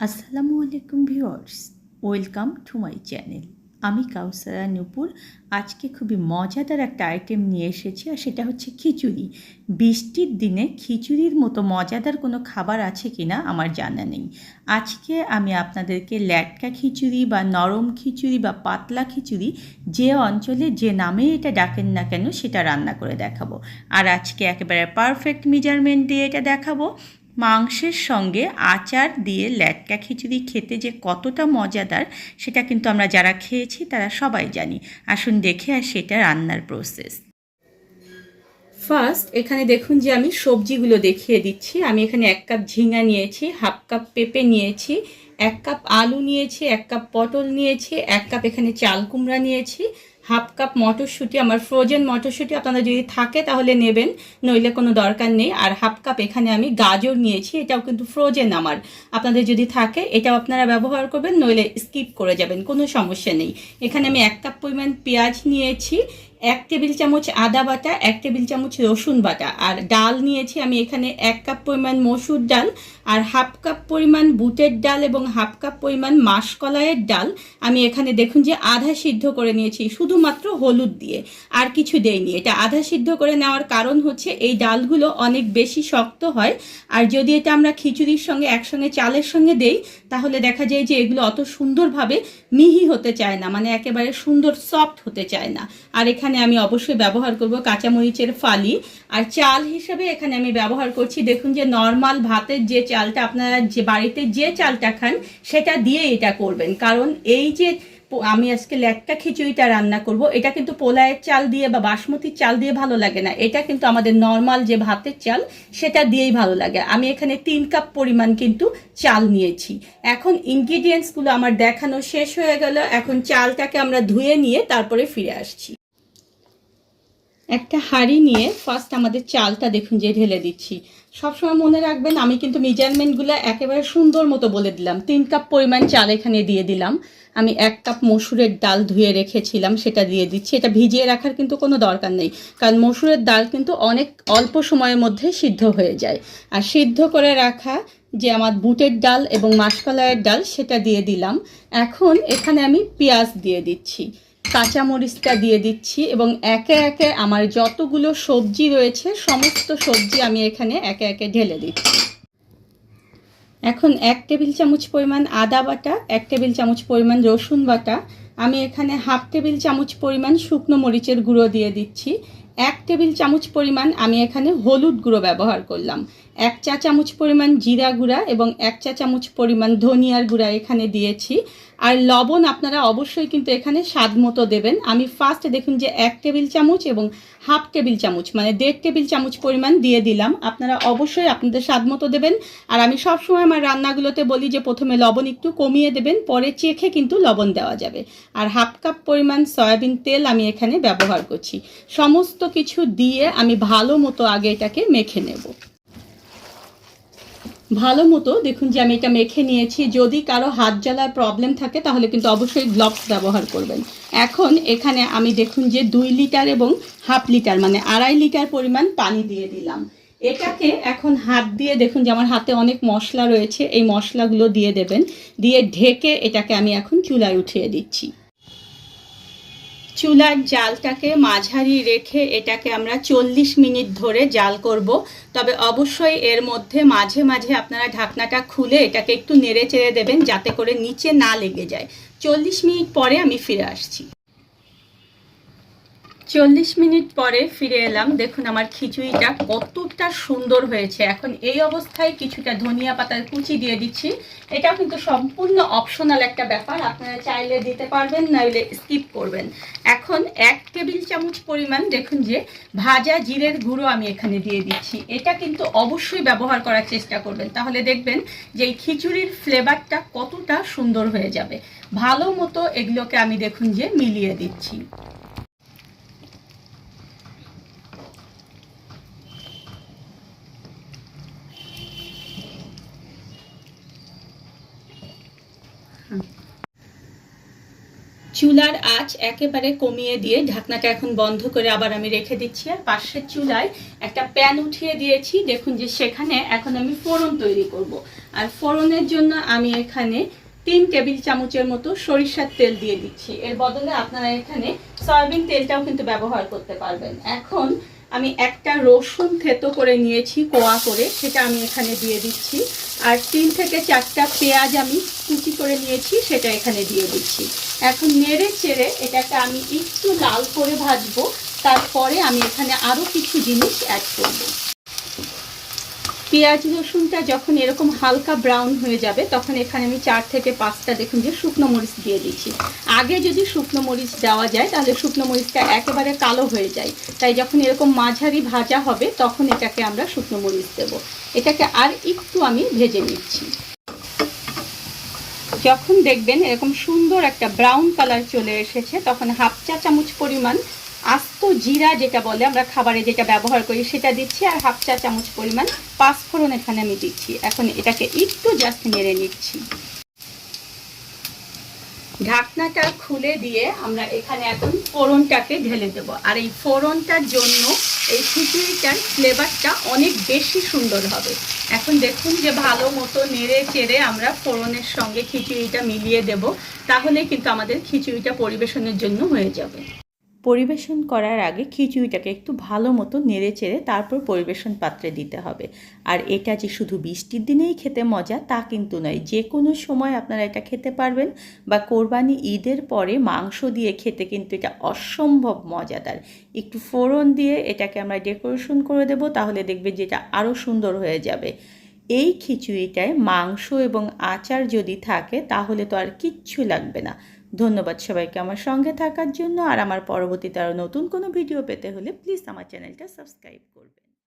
আসসালামু আলাইকুম viewers, welcome to my channel. আমি কাউসারা নূপুর। আজকে খুবই মজাদার একটা আইটেম নিয়ে এসেছি, আর সেটা হচ্ছে খিচুড়ি। বৃষ্টির দিনে খিচুড়ির মতো মজাদার কোনো খাবার আছে কি না আমার জানা নেই। আজকে আমি আপনাদেরকে ল্যাটকা খিচুড়ি বা নরম খিচুড়ি বা পাতলা খিচুড়ি, যে অঞ্চলে যে নামে এটা ডাকেন না কেন, সেটা রান্না করে দেখাবো। আর আজকে একেবারে পারফেক্ট মেজারমেন্ট দিয়ে এটা দেখাবো। মাংসের সঙ্গে আচার দিয়ে ল্যাটকা খিচুড়ি খেতে যে কতটা মজাদার, সেটা কিন্তু আমরা যারা খেয়েছি তারা সবাই জানি। আসুন দেখে আসি এটা রান্নার প্রসেস। ফার্স্ট এখানে দেখুন যে আমি সবজিগুলো দেখিয়ে দিচ্ছি। আমি এখানে 1 কাপ ঝিঙা নিয়েছি, হাফ কাপ পেঁপে নিয়েছি, 1 কাপ আলু নিয়েছি, 1 কাপ পটল নিয়েছি, 1 কাপ এখানে চাল কুমড়া নিয়েছি, হাফ কাপ মটরশুঁটি, আমার ফ্রোজেন মটরশুঁটি আপনাদের যদি থাকে তাহলে নেবেন, নইলে কোনো দরকার নেই। আর হাফ কাপ এখানে আমি গাজর নিয়েছি, এটাও কিন্তু ফ্রোজেন আমার, আপনাদের যদি থাকে এটাও আপনারা ব্যবহার করবেন, নইলে স্কিপ করে যাবেন, কোনো সমস্যা নেই। এখানে আমি 1 কাপ পরিমাণ পেঁয়াজ নিয়েছি, 1 টেবিল চামচ আদা বাটা, 1 টেবিল চামচ রসুন বাটা, আর ডাল নিয়েছি আমি এখানে 1 কাপ পরিমাণ মসুর ডাল, আর হাফ কাপ পরিমাণ বুটের ডাল এবং হাফ কাপ পরিমাণ মাসকলাইয়ের ডাল আমি এখানে দেখুন যে আধা সিদ্ধ করে নিয়েছি, শুধুমাত্র হলুদ দিয়ে, আর কিছু দেইনি। এটা আধা সিদ্ধ করে নেওয়ার কারণ হচ্ছে এই ডালগুলো অনেক বেশি শক্ত হয়, আর যদি এটা আমরা খিচুড়ির সঙ্গে একসঙ্গে চালের সঙ্গে দেই তাহলে দেখা যায় যে এগুলো অত সুন্দরভাবে মিহি হতে চায় না, মানে একেবারে সুন্দর সফট হতে চায় না। আর এখানে আমি অবশ্যই ব্যবহার করব কাঁচামরিচের ফালি। আর চাল হিসেবে এখানে আমি ব্যবহার করছি, দেখুন যে নর্মাল ভাতের যে চালটা আপনারা যে বাড়িতে যে চালটা খান সেটা দিয়ে এটা করবেন, কারণ এই যে আমি আজকে ল্যাটকা খিচুড়িটা রান্না করব, এটা কিন্তু পোলায়ের চাল দিয়ে বা বাসমতির চাল দিয়ে ভালো লাগে না, এটা কিন্তু আমাদের নর্মাল যে ভাতের চাল সেটা দিয়েই ভালো লাগে। আমি এখানে 3 কাপ পরিমাণ কিন্তু চাল নিয়েছি। এখন ইনগ্রিডিয়েন্টসগুলো আমার দেখানো শেষ হয়ে গেল, এখন চালটাকে আমরা ধুয়ে নিয়ে তারপরে ফিরে আসছি। একটা হাঁড়ি নিয়ে ফার্স্ট আমাদের চালটা দেখুন যে ঢেলে দিচ্ছি। সবসময় মনে রাখবেন আমি কিন্তু মেজারমেন্টগুলো একেবারে সুন্দর মতো বলে দিলাম। 3 কাপ পরিমাণ চাল এখানে দিয়ে দিলাম। আমি 1 কাপ মসুরের ডাল ধুয়ে রেখেছিলাম, সেটা দিয়ে দিচ্ছি। এটা ভিজিয়ে রাখার কিন্তু কোনো দরকার নেই, কারণ মসুরের ডাল কিন্তু অনেক অল্প সময়ের মধ্যে সিদ্ধ হয়ে যায়। আর সিদ্ধ করে রাখা যে আমার বুটের ডাল এবং মাসকলাইয়ের ডাল সেটা দিয়ে দিলাম। এখন এখানে আমি পেঁয়াজ দিয়ে দিচ্ছি, কাঁচামরিচটা দিয়ে দিচ্ছি, এবং একে একে আমার যতগুলো সবজি রয়েছে সমস্ত সবজি আমি এখানে একে একে ঢেলে দিচ্ছি। এখন 1 টেবিল চামচ পরিমাণ আদা বাটা, 1 টেবিল চামচ পরিমাণ রসুন বাটা, আমি এখানে হাফ টেবিল চামচ পরিমাণ শুকনো মরিচের গুঁড়ো দিয়ে দিচ্ছি, 1 টেবিল চামচ পরিমাণ আমি এখানে হলুদ গুঁড়ো ব্যবহার করলাম, 1 চা চামচ পরিমাণ জিরা গুঁড়া এবং 1 চা চামচ পরিমাণ ধনিয়ার গুঁড়া এখানে দিয়েছি। আর লবণ আপনারা অবশ্যই কিন্তু এখানে স্বাদ মতো দেবেন। আমি ফার্স্ট দেখুন যে 1 টেবিল চামচ এবং হাফ টেবিল চামচ মানে 1.5 টেবিল চামচ পরিমাণ দিয়ে দিলাম। আপনারা অবশ্যই আপনাদের স্বাদ মতো দেবেন। আর আমি সবসময় আমার রান্নাগুলোতে বলি যে প্রথমে লবণ একটু কমিয়ে দেবেন, পরে চেখে কিন্তু লবণ দেওয়া যাবে। আর হাফ কাপ পরিমাণ সয়াবিন তেল আমি এখানে ব্যবহার করছি। সমস্ত কিছু দিয়ে আমি ভালো মতো আগে এটাকে মেখে নেব। ভালো মতো দেখুন যে আমি এটা মেখে নিয়েছি। যদি কারো হাত জ্বালার প্রবলেম থাকে তাহলে কিন্তু অবশ্যই গ্লাভস ব্যবহার করবেন। এখন এখানে আমি দেখুন যে 2 লিটার এবং হাফ লিটার মানে 2.5 লিটার পরিমাণ পানি দিয়ে দিলাম। এটাকে এখন হাত দিয়ে দেখুন যে আমার হাতে অনেক মশলা রয়েছে, এই মশলাগুলো দিয়ে দেবেন, দিয়ে ঢেকে এটাকে আমি এখন চুলায় উঠিয়ে দিচ্ছি। চুলার জালটাকে মাঝারি রেখে এটাকে আমরা 40 মিনিট ধরে জাল করব। তবে অবশ্যই এর মধ্যে মাঝে মাঝে আপনারা ঢাকনাটা খুলে এটাকে একটু নেড়ে চেড়ে দেবেন, যাতে করে নিচে না লেগে যায়। 40 মিনিট পরে আমি ফিরে আসছি। 40 মিনিট পরে ফিরে এলাম। দেখুন আমার খিচুড়িটা কতটা সুন্দর হয়েছে। এখন এই অবস্থায় কিছুটা ধনিয়া পাতার কুচি দিয়ে দিচ্ছি। এটাও কিন্তু সম্পূর্ণ অপশনাল একটা ব্যাপার, আপনারা চাইলে দিতে পারবেন, নইলে স্কিপ করবেন। এখন 1 টেবিল চামচ পরিমাণ দেখুন যে ভাজা জিরের গুঁড়ো আমি এখানে দিয়ে দিচ্ছি। এটা কিন্তু অবশ্যই ব্যবহার করার চেষ্টা করবেন, তাহলে দেখবেন যে এই খিচুড়ির ফ্লেভারটা কতটা সুন্দর হয়ে যাবে। ভালো মতো এগুলোকে আমি দেখুন যে মিলিয়ে দিচ্ছি। চুলার আঁচ একেবারে কমিয়ে দিয়ে ঢাকনাটা এখন বন্ধ করে আবার আমি রেখে দিচ্ছি। আর পাশের চুলায় একটা প্যান উঠিয়ে দিয়েছি। দেখুন যে সেখানে এখন আমি ফোড়ন তৈরি করব। আর ফোড়নের জন্য আমি এখানে 3 টেবিল চামচের মতো সরিষার তেল দিয়ে দিচ্ছি। এর বদলে আপনারা এখানে সয়াবিন তেলটাও কিন্তু ব্যবহার করতে পারবেন। এখন আমি একটা রসুন থেতো করে নিয়েছি কোয়া করে, সেটা আমি এখানে দিয়ে দিচ্ছি। আর 3 থেকে 4টা পেঁয়াজ আমি কুচি করে নিয়েছি, সেটা এখানে দিয়ে দিচ্ছি। এখন নেড়ে চেড়ে এটাকে আমি একটু লাল করে ভাজবো। তারপরে আমি এখানে আরও কিছু জিনিস অ্যাড করব। পেঁয়াজ রসুনটা যখন এরকম হালকা ব্রাউন হয়ে যাবে তখন এখানে আমি 4 থেকে 5টা দেখুন যে শুকনো মরিচ দিয়ে দিচ্ছি। আগে যদি শুকনো মরিচ দেওয়া যায় তাহলে শুকনো মরিচটা একেবারে কালো হয়ে যায়, তাই যখন এরকম মাঝারি ভাজা হবে তখন এটাকে আমরা শুকনো মরিচ দেব। এটাকে আর একটু আমি ভেজে নিচ্ছি। যখন দেখবেন এরকম সুন্দর একটা ব্রাউন কালার চলে এসেছে তখন 1/2 চা চামচ পরিমাণ আস্ত জিরা, যেটা বলে আমরা খাবারে যেটা ব্যবহার করি, সেটা দিচ্ছি। আর 1/2 চা চামচ পরিমাণ পাঁচফোড়ন এখানে আমি দিচ্ছি। এখন এটাকে একটু জাস্ট নেড়ে নিচ্ছি। ঢাকনাটা খুলে দিয়ে আমরা এখানে এখন ফোড়নটাকে ঢেলে দেব। আর এই ফোড়নটার জন্য এই খিচুড়িটার ফ্লেভারটা অনেক বেশি সুন্দর হবে। এখন দেখুন যে ভালো মতো নেড়ে চেড়ে আমরা ফোড়নের সঙ্গে খিচুড়িটা মিলিয়ে দেব, তাহলে কিন্তু আমাদের খিচুড়িটা পরিবেশনের জন্য হয়ে যাবে। পরিবেশন করার আগে খিচুড়িটাকে একটু ভালো মতো নেড়ে চেড়ে তারপর পরিবেশন পাত্রে দিতে হবে। আর এটা যে শুধু বৃষ্টির দিনেই খেতে মজা তা কিন্তু নয়, যে কোনো সময় আপনারা এটা খেতে পারবেন। বা কোরবানি ঈদের পরে মাংস দিয়ে খেতে কিন্তু এটা অসম্ভব মজাদার। একটু ফোড়ন দিয়ে এটাকে আমরা ডেকোরেশন করে দেব, তাহলে দেখবেন যে এটা আরও সুন্দর হয়ে যাবে। এই খিচুড়িটায় মাংস এবং আচার যদি থাকে তাহলে তো আর কিচ্ছু লাগবে না। ধন্যবাদ সবাইকে আমার সঙ্গে থাকার জন্য। আর আমার পরবর্তীতে আরও নতুন কোনো ভিডিও পেতে হলে প্লিজ আমার চ্যানেলটা সাবস্ক্রাইব করবেন।